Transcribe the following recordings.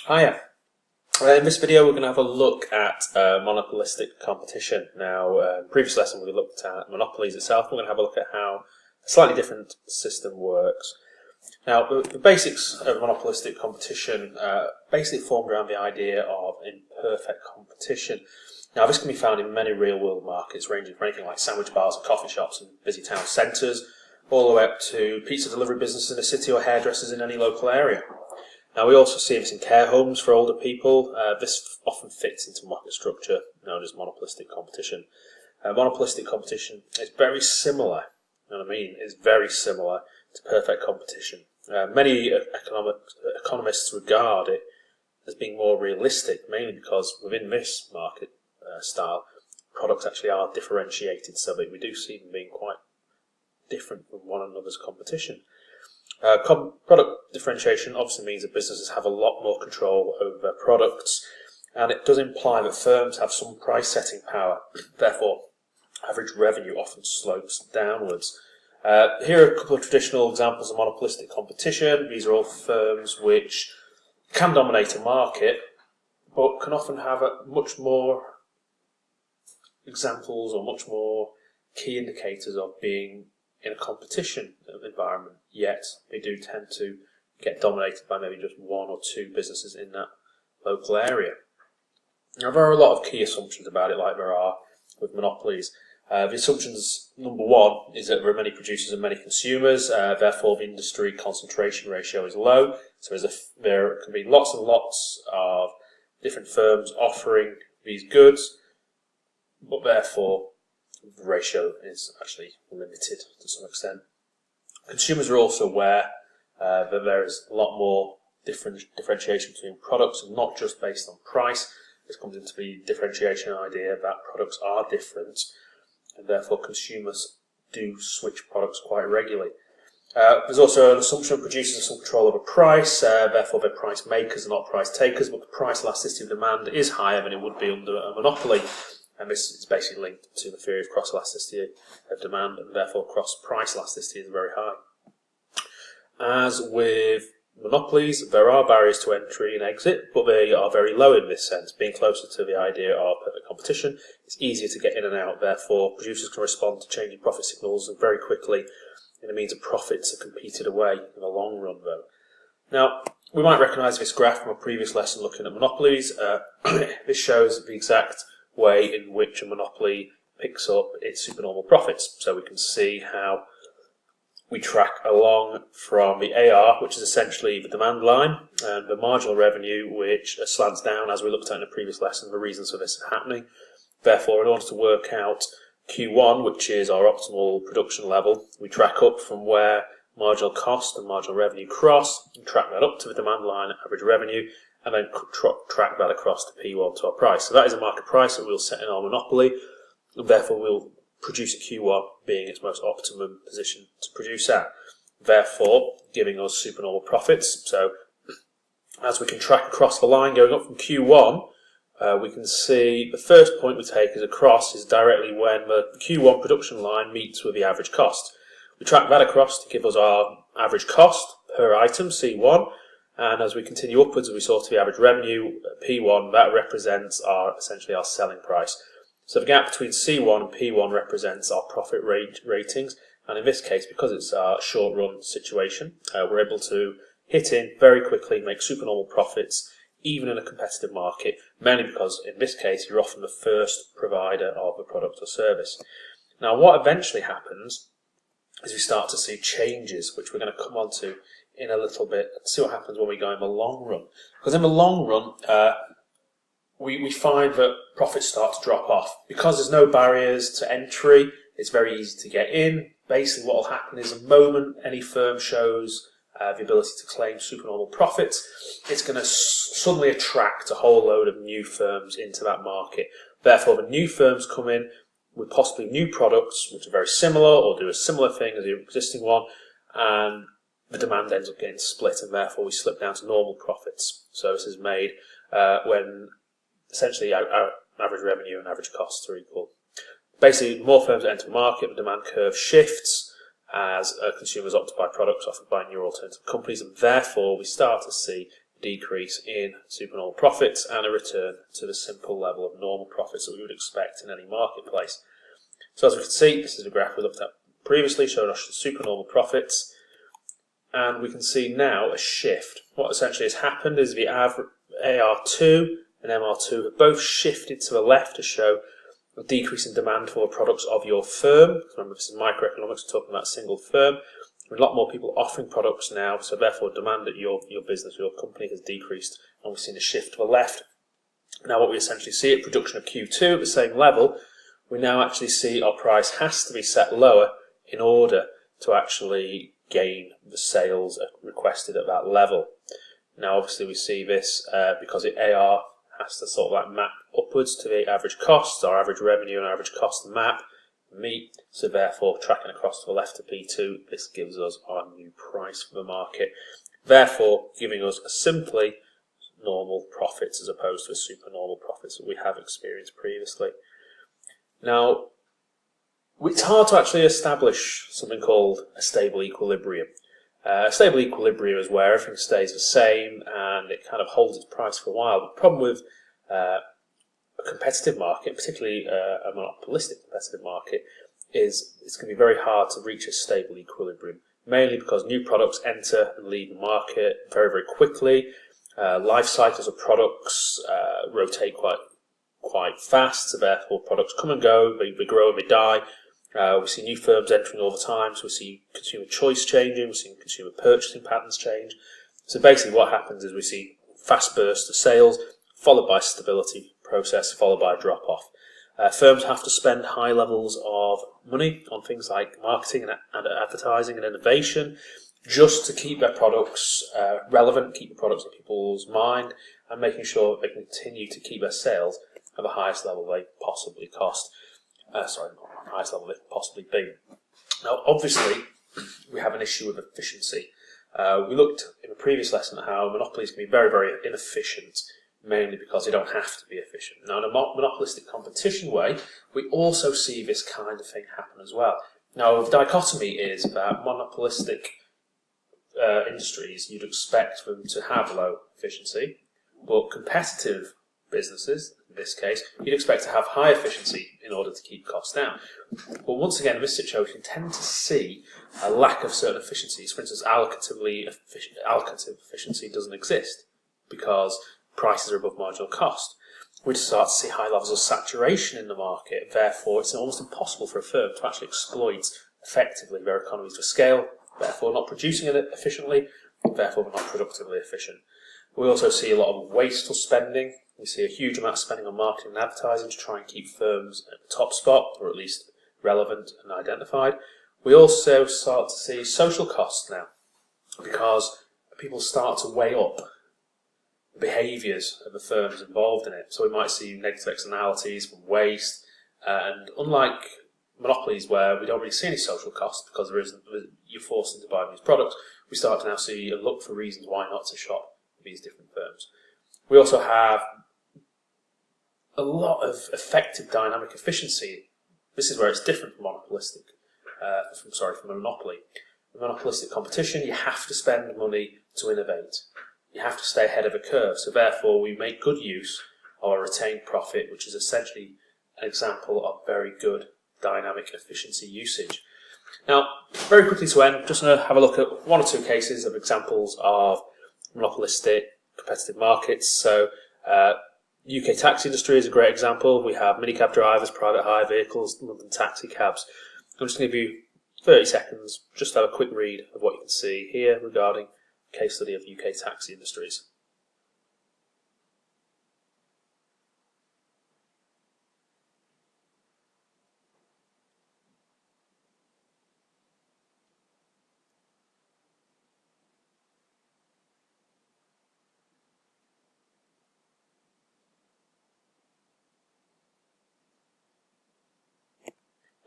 Hiya. In this video we're going to have a look at monopolistic competition. Now, in the previous lesson we looked at monopolies itself. We're going to have a look at how a slightly different system works. Now, the basics of monopolistic competition basically formed around the idea of imperfect competition. Now, this can be found in many real-world markets, ranging from anything like sandwich bars and coffee shops and busy town centres, all the way up to pizza delivery businesses in a city or hairdressers in any local area. Now, we also see this in care homes for older people. This often fits into market structure known as monopolistic competition. Monopolistic competition is very similar, you know what I mean? It's very similar to perfect competition. Many economists regard it as being more realistic, mainly because within this market style, products actually are differentiated, so that we do see them being quite different from one another's competition. Product differentiation obviously means that businesses have a lot more control over their products, and it does imply that firms have some price setting power. Therefore, average revenue often slopes downwards. Here are a couple of traditional examples of monopolistic competition. These are all firms which can dominate a market, but can often have much more examples or much more key indicators of being in a competition environment, yet they do tend to get dominated by maybe just one or two businesses in that local area. Now, there are a lot of key assumptions about it, like there are with monopolies. The assumptions, number one, is that there are many producers and many consumers, therefore the industry concentration ratio is low, so there can be lots and lots of different firms offering these goods, but therefore the ratio is actually limited to some extent. Consumers are also aware that there is a lot more differentiation between products, and not just based on price. This comes into the differentiation idea that products are different, and therefore consumers do switch products quite regularly. There's also an assumption that producers have some control over price, therefore they're price makers and not price takers, but the price elasticity of demand is higher than it would be under a monopoly. And this is basically linked to the theory of cross-elasticity of demand, and therefore cross-price elasticity is very high. As with monopolies, there are barriers to entry and exit, but they are very low in this sense. Being closer to the idea of perfect competition, it's easier to get in and out. Therefore, producers can respond to changing profit signals very quickly, and it means that profits are competed away in the long run, though. Now, we might recognise this graph from a previous lesson looking at monopolies. This shows the exact way in which a monopoly picks up its supernormal profits. So we can see how we track along from the AR, which is essentially the demand line, and the marginal revenue, which slants down, as we looked at in the previous lesson, the reasons for this is happening. Therefore, in order to work out Q1, which is our optimal production level, we track up from where marginal cost and marginal revenue cross, and track that up to the demand line at average revenue, and then track that across to P1 to our price. So that is a market price that we'll set in our monopoly, and therefore we'll produce a Q1 being its most optimum position to produce at, therefore giving us supernormal profits. So as we can track across the line going up from Q1, we can see the first point we take as across is directly when the Q1 production line meets with the average cost. We track that across to give us our average cost per item, C1, and as we continue upwards, as we saw to the average revenue, P1, that represents essentially our selling price. So the gap between C1 and P1 represents our profit ratings, and in this case, because it's a short-run situation, we're able to hit in very quickly, make supernormal profits, even in a competitive market, mainly because in this case, you're often the first provider of a product or service. Now, what eventually happens is we start to see changes, which we're going to come on to in a little bit, and see what happens when we go in the long run. Because in the long run, we find that profits start to drop off. Because there's no barriers to entry, it's very easy to get in. Basically what will happen is the moment any firm shows the ability to claim supernormal profits, it's going to suddenly attract a whole load of new firms into that market. Therefore, the new firms come in with possibly new products which are very similar or do a similar thing as the existing one, and the demand ends up getting split, and therefore we slip down to normal profits. So this is made when essentially our average revenue and average costs are equal. Basically, more firms enter the market, the demand curve shifts as consumers opt to buy products offered by new alternative companies, and therefore we start to see decrease in supernormal profits and a return to the simple level of normal profits that we would expect in any marketplace. So as we can see, this is a graph we looked at previously, showing us the supernormal profits, and we can see now a shift. What essentially has happened is the AR2 and MR2 have both shifted to the left to show a decrease in demand for products of your firm. Remember, this is microeconomics, we're talking about a single firm. A lot more people offering products now, so therefore demand at your business, your company has decreased, and we've seen a shift to the left. Now what we essentially see at production of Q2 at the same level, we now actually see our price has to be set lower in order to actually gain the sales requested at that level. Now obviously we see this because the AR has to sort of like map upwards to the average costs, our average revenue and our average cost map meet, so therefore tracking across to the left of P2, this gives us our new price for the market, therefore giving us a simply normal profits as opposed to a supernormal profits that we have experienced previously. Now, it's hard to actually establish something called a stable equilibrium. A stable equilibrium is where everything stays the same and it kind of holds its price for a while. The problem with a competitive market, particularly a monopolistic competitive market, is it's going to be very hard to reach a stable equilibrium, mainly because new products enter and leave the market very, very quickly. Life cycles of products rotate quite fast, so therefore products come and go, they grow and they die. We see new firms entering all the time, so we see consumer choice changing, we see consumer purchasing patterns change. So basically what happens is we see fast bursts of sales, followed by stability process, followed by a drop-off. Firms have to spend high levels of money on things like marketing and advertising and innovation just to keep their products relevant, keep the products in people's mind, and making sure that they continue to keep their sales at the highest level they possibly highest level they can possibly be. Now, obviously, we have an issue with efficiency. We looked in the previous lesson at how monopolies can be very, very inefficient, mainly because they don't have to be efficient. Now, in a monopolistic competition way, we also see this kind of thing happen as well. Now, the dichotomy is that monopolistic industries, you'd expect them to have low efficiency, but competitive businesses, in this case, you'd expect to have high efficiency in order to keep costs down. But once again, in this situation, you tend to see a lack of certain efficiencies. For instance, allocative efficiency doesn't exist because prices are above marginal cost. We start to see high levels of saturation in the market. Therefore, it's almost impossible for a firm to actually exploit effectively their economies of scale, therefore not producing it efficiently, therefore not productively efficient. We also see a lot of wasteful spending. We see a huge amount of spending on marketing and advertising to try and keep firms at the top spot, or at least relevant and identified. We also start to see social costs now, because people start to weigh up the behaviours of the firms involved in it. So we might see negative externalities from waste, and unlike monopolies where we don't really see any social costs because you're forced into buying these products, we start to now see and look for reasons why not to shop with these different firms. We also have a lot of effective dynamic efficiency. This is where it's different from monopolistic, from a monopoly. In monopolistic competition, you have to spend money to innovate. You have to stay ahead of a curve. So therefore, we make good use of a retained profit, which is essentially an example of very good dynamic efficiency usage. Now, very quickly to end, just going to have a look at one or two cases of examples of monopolistic competitive markets. So, UK taxi industry is a great example. We have minicab drivers, private hire vehicles, London taxi cabs. I'm just going to give you 30 seconds, just to have a quick read of what you can see here regarding a case study of UK taxi industries.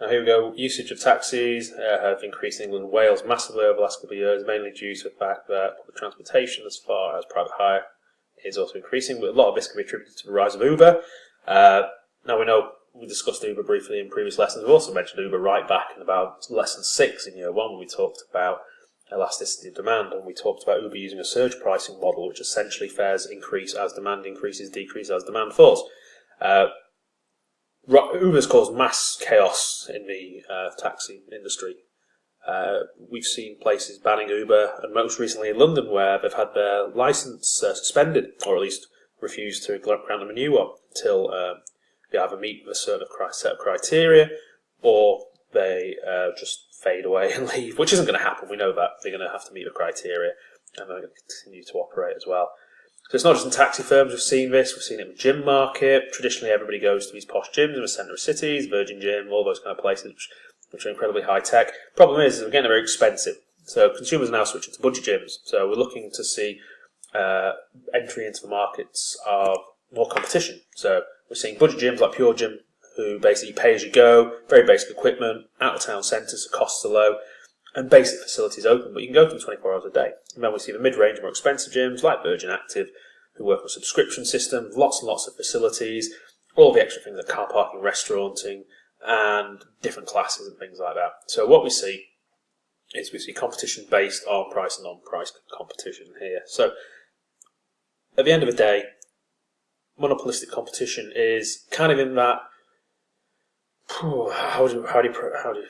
Now here we go. Usage of taxis have increased in England and Wales massively over the last couple of years, mainly due to the fact that public transportation as far as private hire is also increasing, but a lot of this can be attributed to the rise of Uber. Now we know we discussed Uber briefly in previous lessons. We've also mentioned Uber right back in about lesson 6 in year 1 when we talked about elasticity of demand, and we talked about Uber using a surge pricing model, which essentially fares increase as demand increases, decrease as demand falls. Uber's caused mass chaos in the taxi industry. We've seen places banning Uber, and most recently in London, where they've had their licence suspended, or at least refused to grant them a new one until they either meet a certain set of criteria, or they just fade away and leave, which isn't going to happen. We know that they're going to have to meet the criteria, and they're going to continue to operate as well. So it's not just in taxi firms we've seen this, we've seen it in the gym market. Traditionally everybody goes to these posh gyms in the centre of cities, Virgin Gym, all those kind of places which are incredibly high tech. Problem is, again, they're very expensive. So consumers are now switching to budget gyms. So we're looking to see entry into the markets of more competition. So we're seeing budget gyms like Pure Gym, who basically pay as you go, very basic equipment, out of town centres, the costs are low, and basic facilities open, but you can go to them 24 hours a day. And then we see the mid-range, more expensive gyms like Virgin Active, who work on a subscription system, lots and lots of facilities, all the extra things like car parking, restauranting, and different classes and things like that. So what we see is we see competition based on price and non-price competition here. So at the end of the day, monopolistic competition is kind of in that, how do you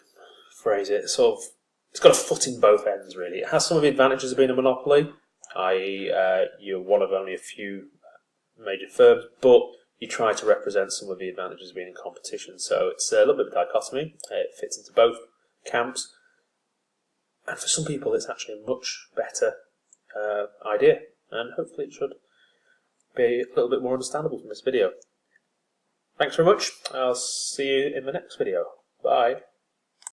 phrase it? Sort of, it's got a foot in both ends, really. It has some of the advantages of being a monopoly, i.e., you're one of only a few major firms, but you try to represent some of the advantages of being in competition. So it's a little bit of a dichotomy. It fits into both camps, and for some people, it's actually a much better idea, and hopefully it should be a little bit more understandable from this video. Thanks very much. I'll see you in the next video. Bye.